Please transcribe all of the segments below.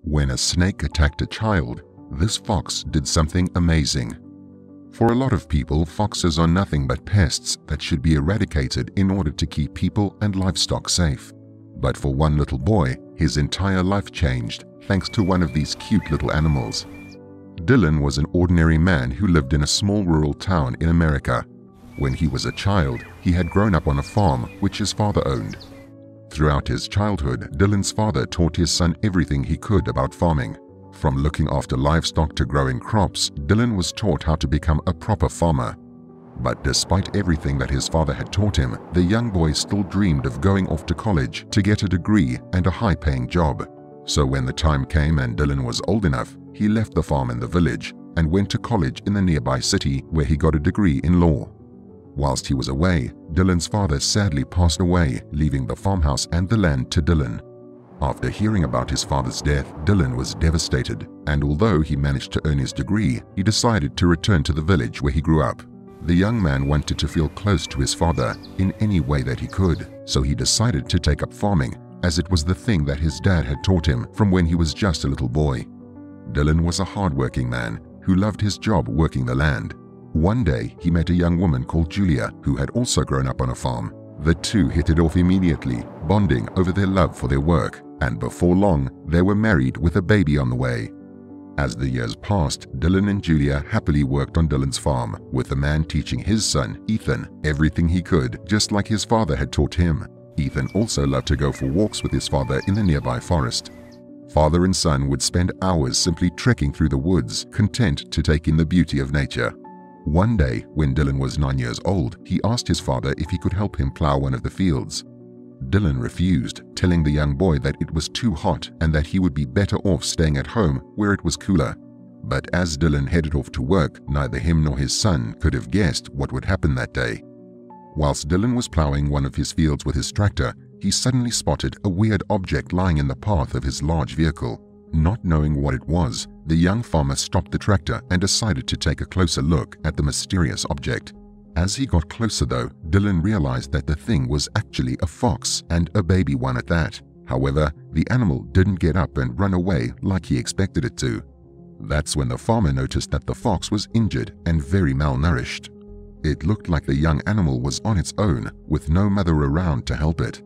When a snake attacked a child, this fox did something amazing. For a lot of people, foxes are nothing but pests that should be eradicated in order to keep people and livestock safe. But for one little boy, his entire life changed thanks to one of these cute little animals. Dylan was an ordinary man who lived in a small rural town in America. When he was a child, he had grown up on a farm which his father owned. Throughout his childhood, Dylan's father taught his son everything he could about farming. From looking after livestock to growing crops, Dylan was taught how to become a proper farmer. But despite everything that his father had taught him, the young boy still dreamed of going off to college to get a degree and a high-paying job. So when the time came and Dylan was old enough, he left the farm in the village and went to college in the nearby city where he got a degree in law. Whilst he was away, Dylan's father sadly passed away, leaving the farmhouse and the land to Dylan. After hearing about his father's death, Dylan was devastated, and although he managed to earn his degree, he decided to return to the village where he grew up. The young man wanted to feel close to his father in any way that he could, so he decided to take up farming, as it was the thing that his dad had taught him from when he was just a little boy. Dylan was a hard-working man who loved his job working the land. One day, he met a young woman called Julia, who had also grown up on a farm. The two hit it off immediately, bonding over their love for their work, and before long, they were married with a baby on the way. As the years passed, Dylan and Julia happily worked on Dylan's farm, with the man teaching his son, Ethan, everything he could, just like his father had taught him. Ethan also loved to go for walks with his father in the nearby forest. Father and son would spend hours simply trekking through the woods, content to take in the beauty of nature. One day, when Dylan was 9 years old, he asked his father if he could help him plow one of the fields. Dylan refused, telling the young boy that it was too hot and that he would be better off staying at home where it was cooler. But as Dylan headed off to work, neither him nor his son could have guessed what would happen that day. Whilst Dylan was plowing one of his fields with his tractor, he suddenly spotted a weird object lying in the path of his large vehicle. Not knowing what it was, the young farmer stopped the tractor and decided to take a closer look at the mysterious object. As he got closer though, Dylan realized that the thing was actually a fox, and a baby one at that. However, the animal didn't get up and run away like he expected it to. That's when the farmer noticed that the fox was injured and very malnourished. It looked like the young animal was on its own, with no mother around to help it.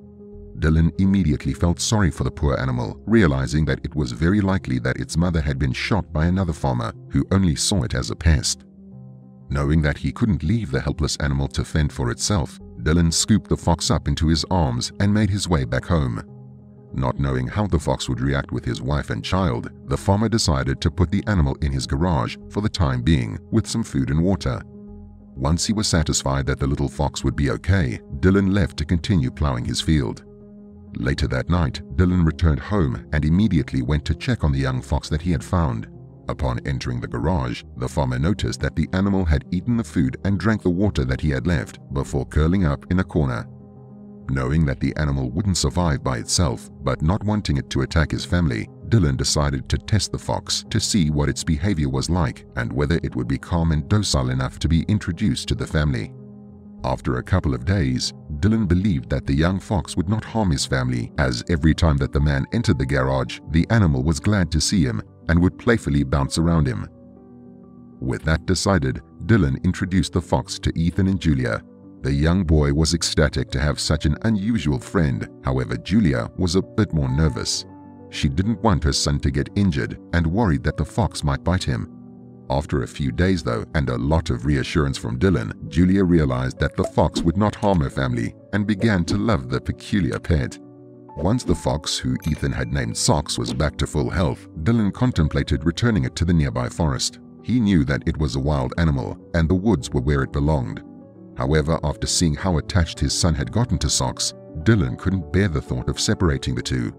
Dylan immediately felt sorry for the poor animal, realizing that it was very likely that its mother had been shot by another farmer who only saw it as a pest. Knowing that he couldn't leave the helpless animal to fend for itself, Dylan scooped the fox up into his arms and made his way back home. Not knowing how the fox would react with his wife and child, the farmer decided to put the animal in his garage for the time being with some food and water. Once he was satisfied that the little fox would be okay, Dylan left to continue plowing his field. Later that night, Dylan returned home and immediately went to check on the young fox that he had found. Upon entering the garage, the farmer noticed that the animal had eaten the food and drank the water that he had left before curling up in a corner. Knowing that the animal wouldn't survive by itself, but not wanting it to attack his family, Dylan decided to test the fox to see what its behavior was like and whether it would be calm and docile enough to be introduced to the family. After a couple of days, Dylan believed that the young fox would not harm his family, as every time that the man entered the garage, the animal was glad to see him and would playfully bounce around him. With that decided, Dylan introduced the fox to Ethan and Julia. The young boy was ecstatic to have such an unusual friend. However, Julia was a bit more nervous. She didn't want her son to get injured and worried that the fox might bite him. After a few days though, and a lot of reassurance from Dylan, Julia realized that the fox would not harm her family and began to love the peculiar pet. Once the fox, who Ethan had named Socks, was back to full health, Dylan contemplated returning it to the nearby forest. He knew that it was a wild animal and the woods were where it belonged. However, after seeing how attached his son had gotten to Socks, Dylan couldn't bear the thought of separating the two.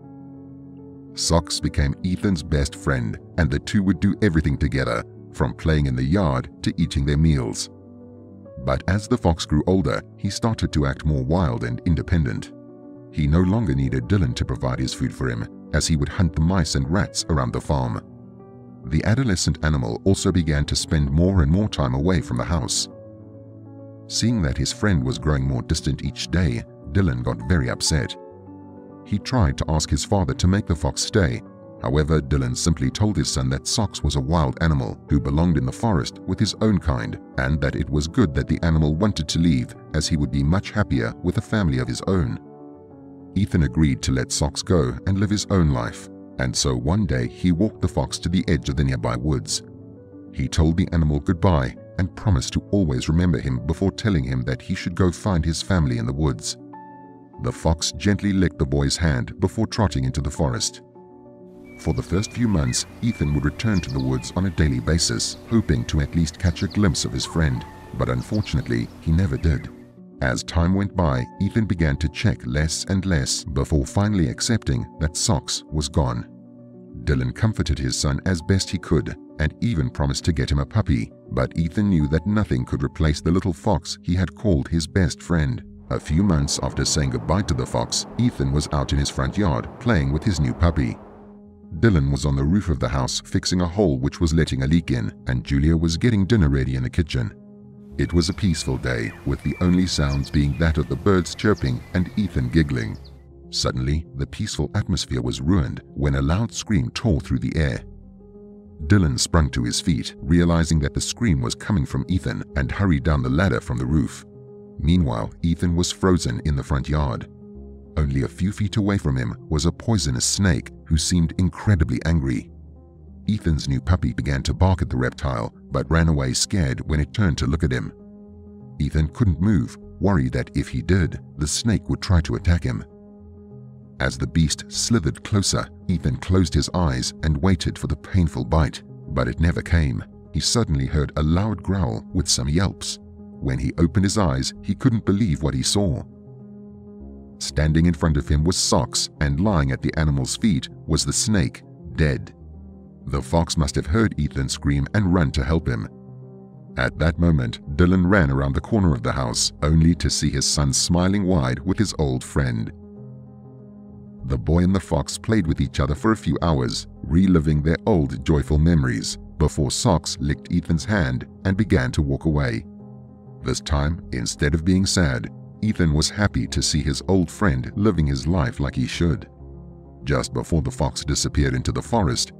Socks became Ethan's best friend, and the two would do everything together, from playing in the yard to eating their meals. But as the fox grew older, he started to act more wild and independent. He no longer needed Dylan to provide his food for him, as he would hunt the mice and rats around the farm. The adolescent animal also began to spend more and more time away from the house. Seeing that his friend was growing more distant each day, Dylan got very upset. He tried to ask his father to make the fox stay. However, Dylan simply told his son that Socks was a wild animal who belonged in the forest with his own kind, and that it was good that the animal wanted to leave, as he would be much happier with a family of his own. Ethan agreed to let Socks go and live his own life, and so one day he walked the fox to the edge of the nearby woods. He told the animal goodbye and promised to always remember him before telling him that he should go find his family in the woods. The fox gently licked the boy's hand before trotting into the forest. For the first few months, Ethan would return to the woods on a daily basis, hoping to at least catch a glimpse of his friend, but unfortunately, he never did. As time went by, Ethan began to check less and less before finally accepting that Socks was gone. Dylan comforted his son as best he could and even promised to get him a puppy, but Ethan knew that nothing could replace the little fox he had called his best friend. A few months after saying goodbye to the fox, Ethan was out in his front yard playing with his new puppy. Dylan was on the roof of the house fixing a hole which was letting a leak in, and Julia was getting dinner ready in the kitchen. It was a peaceful day, with the only sounds being that of the birds chirping and Ethan giggling. Suddenly, the peaceful atmosphere was ruined when a loud scream tore through the air. Dylan sprung to his feet, realizing that the scream was coming from Ethan, and hurried down the ladder from the roof. Meanwhile, Ethan was frozen in the front yard. Only a few feet away from him was a poisonous snake who seemed incredibly angry. Ethan's new puppy began to bark at the reptile, but ran away scared when it turned to look at him. Ethan couldn't move, worried that if he did, the snake would try to attack him. As the beast slithered closer, Ethan closed his eyes and waited for the painful bite, but it never came. He suddenly heard a loud growl with some yelps. When he opened his eyes, he couldn't believe what he saw. Standing in front of him was Socks, and lying at the animal's feet was the snake, dead. The fox must have heard Ethan scream and run to help him. At that moment, Dylan ran around the corner of the house, only to see his son smiling wide with his old friend. The boy and the fox played with each other for a few hours, reliving their old joyful memories, before Socks licked Ethan's hand and began to walk away. This time, instead of being sad, Ethan was happy to see his old friend living his life like he should. Just before the fox disappeared into the forest,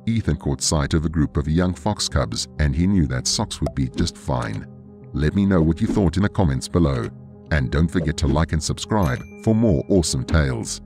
Ethan caught sight of a group of young fox cubs, and he knew that Socks would be just fine. Let me know what you thought in the comments below, and don't forget to like and subscribe for more awesome tales.